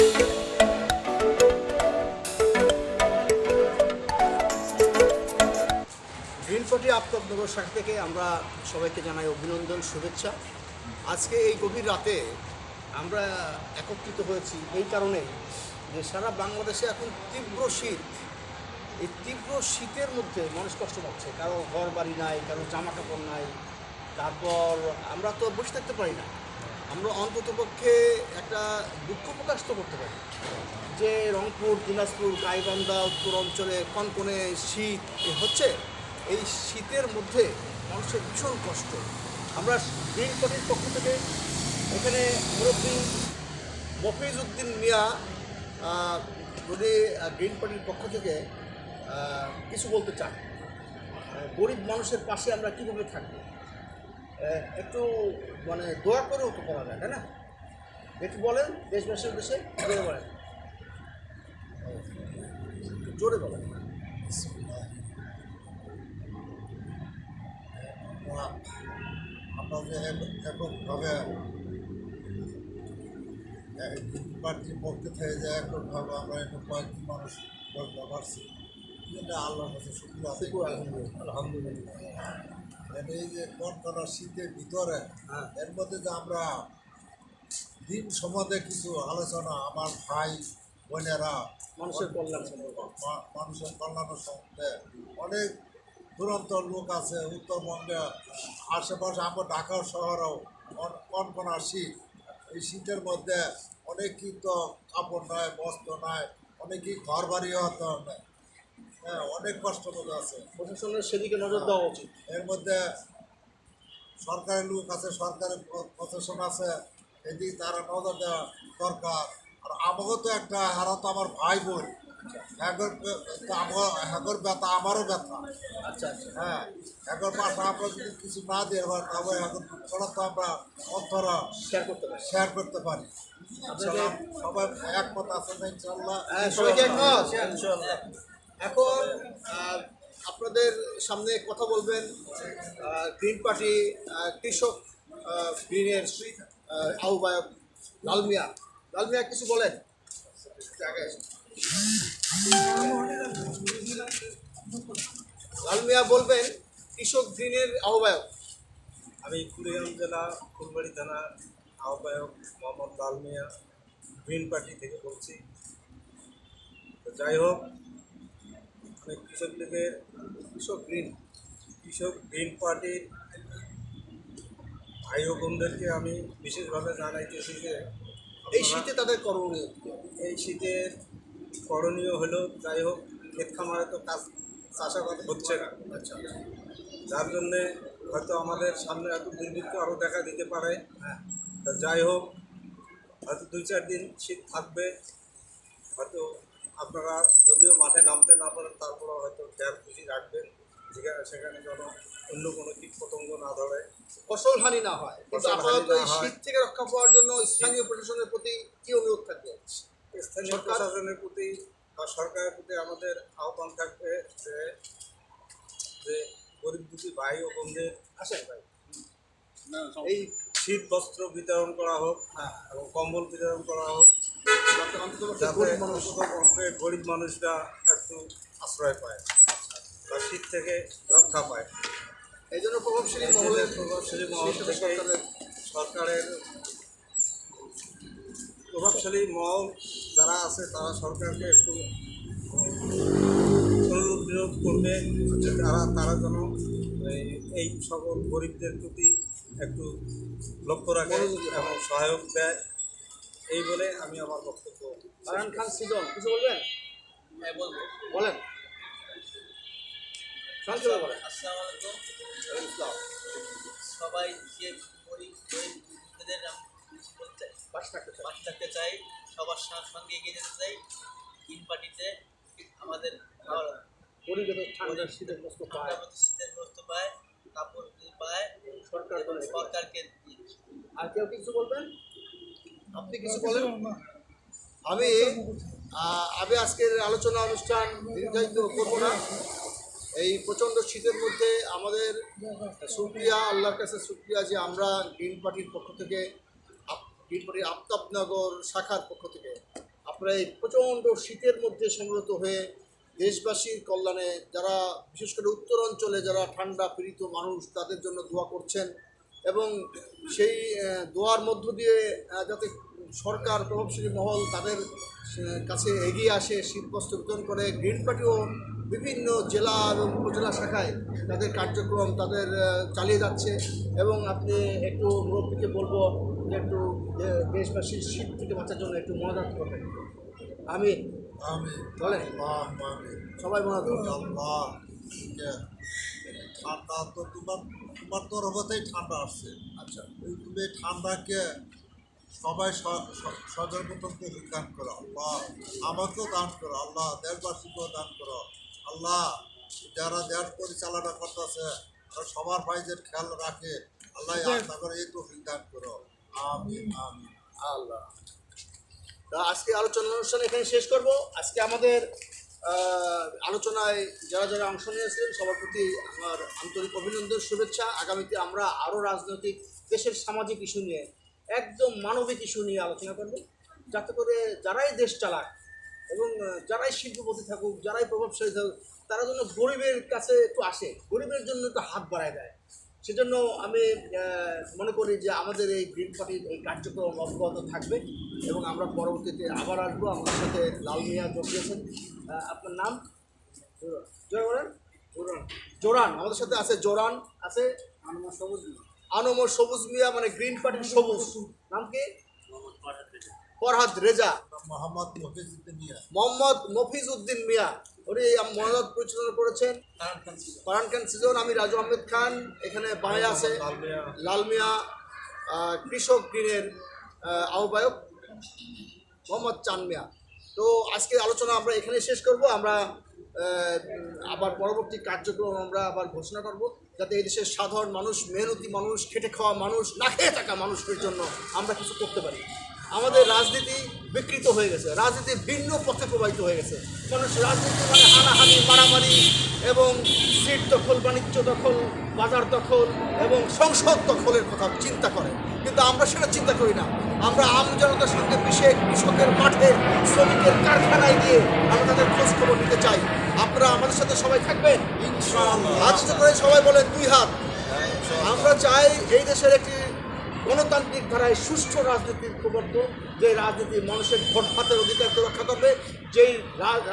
Green party Aftabnagar শাখা থেকে আমরা সবাইকে জানাই অভিনন্দন, শুভেচ্ছা। আজকে এই গভীর রাতে আমরা একত্রিত হয়েছি এই কারণে যে সারা বাংলাদেশে এখন তীব্র শীত। এই তীব্র শীতের মধ্যে মানুষ কষ্ট পাচ্ছে, কারো ঘর বাড়ি নাই, কারো জামা কাপড় নাই। তারপর আমরা তো বসে থাকতে পারি না, আমরা অন্ততপক্ষে একটা দুঃখ প্রকাশ তো করতে পারি যে রংপুর, দিনাজপুর, গাইবান্ধা উত্তর অঞ্চলে কনকনে শীত হচ্ছে। এই শীতের মধ্যে মানুষের ভীষণ কষ্ট। আমরা গ্রিন পার্টির পক্ষ থেকে এখানে মুরব্বী মফিজ উদ্দিন মিয়া উনি গ্রিন পার্টির পক্ষ থেকে কিছু বলতে চান। গরিব মানুষের পাশে আমরা কীভাবে থাকবো, একটু মানে দোয়া করেও তো করা যায়, তাই না? একটু বলেন দেশবাসীর উদ্দেশ্যে, জোরে বলেন, জোরে বলেন। আমরা যে এককভাবে পার্টির পক্ষে থেকে যে এককভাবে আমরা একটা কয়েকটি মানুষ বলতে পারছি, এটা আল্লাহর কাছে শুক্র আছে। আলহামদুলিল্লাহ। এই যে কনকনা শীতের ভিতরে এর মধ্যে যে আমরা দিন সম্বন্ধে কিছু আলোচনা, আমার ভাই বোনেরা মানুষের কল্যাণ মানুষের কল্যাণের সম্বন্ধে অনেক দুরন্ত লোক আছে উত্তরবঙ্গে, আশেপাশে আমার ঢাকা শহরেও কনকনা শীত। এই শীতের মধ্যে অনেকেই তো কাপড় নয়, বস্ত্র নয়, অনেকেই ঘর বাড়িও হতে হবে। হ্যাঁ, অনেক কষ্ট মধ্যে আছে। প্রশাসনের সেদিকে নজর দেওয়া উচিত। এর মধ্যে সরকারি লোক আছে, সরকারি প্রশাসন আছে, এদিকে তারা নজর দেওয়া দরকার। আর আমাকেও তো একটা হারা তো আমার ভাই বোন, হ্যাগর ব্যথা আমারও ব্যথা। আচ্ছা আচ্ছা, হ্যাঁ, হ্যাগর পাশে আমরা যদি কিছু না দিয়ে পারি তবে হ্যাগর দুঃখটা তো আমরা অন্তরা শেয়ার করতে পারি। সবাই একমত আছে না? ইনশাল্লাহ সবাইকে একমত। এখন আপনাদের সামনে কথা বলবেন গ্রিন পার্টি কৃষক গ্রিনের আহ্বায়ক লালমিয়া। লালমিয়া কিছু বলেন। লালমিয়া বলবেন কৃষক গ্রিনের আহ্বায়ক। আমি কুড়িগ্রাম জেলা ফুলবাড়ি থানার আহ্বায়ক মোহাম্মদ লালমিয়া গ্রিন পার্টি থেকে বলছি। তো যাই হোক, আমি কৃষক লীগের কৃষক গ্রিন পার্টির ভাই ও বোনদেরকে আমি বিশেষভাবে জানাইতেছি যে এই শীতে তাদের করণীয়, এই শীতের করণীয় হলো, যাই হোক, ক্ষেত খামারে তো চাষাবাদ হচ্ছে না। আচ্ছা, যার জন্যে হয়তো আমাদের সামনে হয়তো দুর্ভিক্ষ আরও দেখা দিতে পারে। তা যাই হোক, হয়তো 2-4 দিন শীত থাকবে। হয়তো আপনারা যদিও মাঠে নামতে না পারেন, তারপরেও হয়তো খেয়াল খুশি রাখবেন যেখানে সেখানে যেন অন্য কোনো কীট পতঙ্গ না ধরে, ফসল হানি না হয়। কিন্তু আপাতত এই শীত থেকে রক্ষা পাওয়ার জন্য স্থানীয় প্রশাসনের প্রতি কী অনুরোধ থাকবে? স্থানীয় প্রশাসনের প্রতি বা সরকারের প্রতি আমাদের আহ্বান থাকবে যে গরিব দুঃখী ভাই ও বোনদের এই শীত বস্ত্র বিতরণ করা হোক এবং কম্বল বিতরণ করা হোক, যাতে গরিব মানুষরা একটু আশ্রয় পায় বা শীত থেকে রক্ষা পায়। এই জন্য প্রভাবশালী থেকে সরকারের প্রভাবশালী মহল যারা আছে তারা সরকারকে একটু অনুরোধ বিরোধ করবে যে তারা যেন এই সকল গরিবদের প্রতি একটু লক্ষ্য রাখে এবং সহায়ক দেয়। এই বলে আমি আমার বক্তব্য। ফারহান খান সিজন কিছু বলবেন? হ্যাঁ, বলবো। বলেন। আসসালামু আলাইকুম। সবাই যে গরিব দুঃখীদের পাশে থাকতে চাই, সবার সঙ্গে এগিয়ে যেতে চাই। গ্রিন পার্টিতে আমাদের শীতের গ্রস্ত পায়, কাপড় পায়, সরকারকে। আর কেউ কিছু বলবেন? আপনি কিছু বলেন। আমি আজকের আলোচনা অনুষ্ঠান দীর্ঘায়িত করবো না। এই প্রচণ্ড শীতের মধ্যে আমাদের শুকরিয়া, আল্লাহর কাছে শুকরিয়া যে আমরা গ্রিন পার্টির পক্ষ থেকে, গ্রিন পার্টির আফতাবনগর শাখার পক্ষ থেকে আপনারা এই প্রচণ্ড শীতের মধ্যে সমবেত হয়ে দেশবাসীর কল্যাণে যারা বিশেষ করে উত্তর অঞ্চলে যারা ঠান্ডা পীড়িত মানুষ তাদের জন্য দোয়া করছেন এবং সেই দোয়ার মধ্য দিয়ে যাতে সরকার প্রভাবশালী মহল তাদের কাছে এগিয়ে আসে, শীতবস্ত্র বিতরণ করে। গ্রিন পার্টিও বিভিন্ন জেলা এবং উপজেলা শাখায় তাদের কার্যক্রম তাদের চালিয়ে যাচ্ছে এবং আপনি একটু মুরব্বীকে বলবো যে একটু দেশবাসীর শীত থেকে বাঁচার জন্য একটু মনোজাত করবেন। আমি বলেন সবাই মনে আল্লাহ ঠান্ডা তো তোমার তরফতেই ঠান্ডা আসছে। আচ্ছা, তুমি ঠান্ডাকে সবাই সজাগ মতন করে দান করো আল্লাহ, আমাকেও দান করো আল্লাহ, দেশবাসীকেও দান করো আল্লাহ। যারা দেশ পরিচালনা করতেছে সবার ভাইদের খেয়াল রাখে আল্লাহ, আশা করে এই তো দান করো। আমিন আমিন আল্লাহ। তা আজকে আলোচনা অনুষ্ঠান এখানে শেষ করব। আজকে আমাদের আলোচনায় যারা যারা অংশ নিয়েছিলেন সবার প্রতি আমার আন্তরিক অভিনন্দন, শুভেচ্ছা। আগামীতে আমরা আরও রাজনৈতিক দেশের সামাজিক ইস্যু নিয়ে একদম মানবিক ইস্যু নিয়ে আলোচনা করব, যাতে করে যারাই দেশ চালাক এবং যারাই শিল্পপতি থাকুক, যারাই প্রভাবশালী থাকুক, তারা যেন গরিবের কাছে একটু আসে, গরিবের জন্য একটু হাত বাড়ায় দেয়। সেজন্য আমি মনে করি যে আমাদের এই গ্রিন পার্টির এই কার্যক্রম অব্যাহত থাকবে এবং আমরা পরবর্তীতে আবার আসবো। আমাদের সাথে লাল মিয়া যোগ দিয়েছেন। আপনার নাম? জয় বলেন। জোরান আমাদের সাথে আছে, জোরান আছে, আনমর সবুজ মিয়া, মানে গ্রিন পার্টির সবুজ। নাম কি? ফরহাদ রেজা। মোহাম্মদ মফিজ উদ্দিন মিয়া, উনি মনোনয়ন পরিচালনা করেছেন। ফারহান খান সিজন, আমি রাজু আহমেদ খান। এখানে ভাই আছে লাল মিয়া, কৃষক গ্রিনের আহ্বায়ক মোহাম্মদ চান মিয়া। তো আজকে আলোচনা আমরা এখানে শেষ করব। আমরা আবার পরবর্তী কার্যক্রম আমরা আবার ঘোষণা করব, যাতে এই দেশের সাধারণ মানুষ, মেহনতি মানুষ, খেটে খাওয়া মানুষ, না খেয়ে থাকা মানুষের জন্য আমরা কিছু করতে পারি। আমাদের রাজনীতি বিকৃত হয়ে গেছে, রাজনীতি ভিন্ন পথে প্রবাহিত হয়ে গেছে। মানুষ রাজনীতি মানে হানাহানি, মারামারি এবং সিট দখল, বাণিজ্য দখল, বাজার দখল এবং সংসদ দখলের কথা চিন্তা করে, কিন্তু আমরা সেটা চিন্তা করি না। আমরা আমজনতার সঙ্গে মিশে কৃষকের মাঠে, শ্রমিকের কারখানায় গিয়ে আমরা তাদের খোঁজ খবর নিতে চাই। আপনারা আমাদের সাথে সবাই থাকবেন ইনশাআল্লাহ। হাত করে সবাই বলেন দুই হাত। আমরা চাই এই দেশের একটি গণতান্ত্রিক ধারায় সুষ্ঠু রাজনীতির প্রবর্তন, যে রাজনীতি মানুষের ভোট ভাতের অধিকারকে রক্ষা করবে, যেই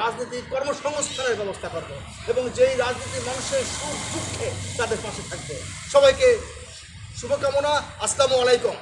রাজনীতি কর্মসংস্থানের ব্যবস্থা করবে এবং যেই রাজনীতি মানুষের সুখ দুঃখে তাদের পাশে থাকবে। সবাইকে শুভকামনা। আসসালামু আলাইকুম।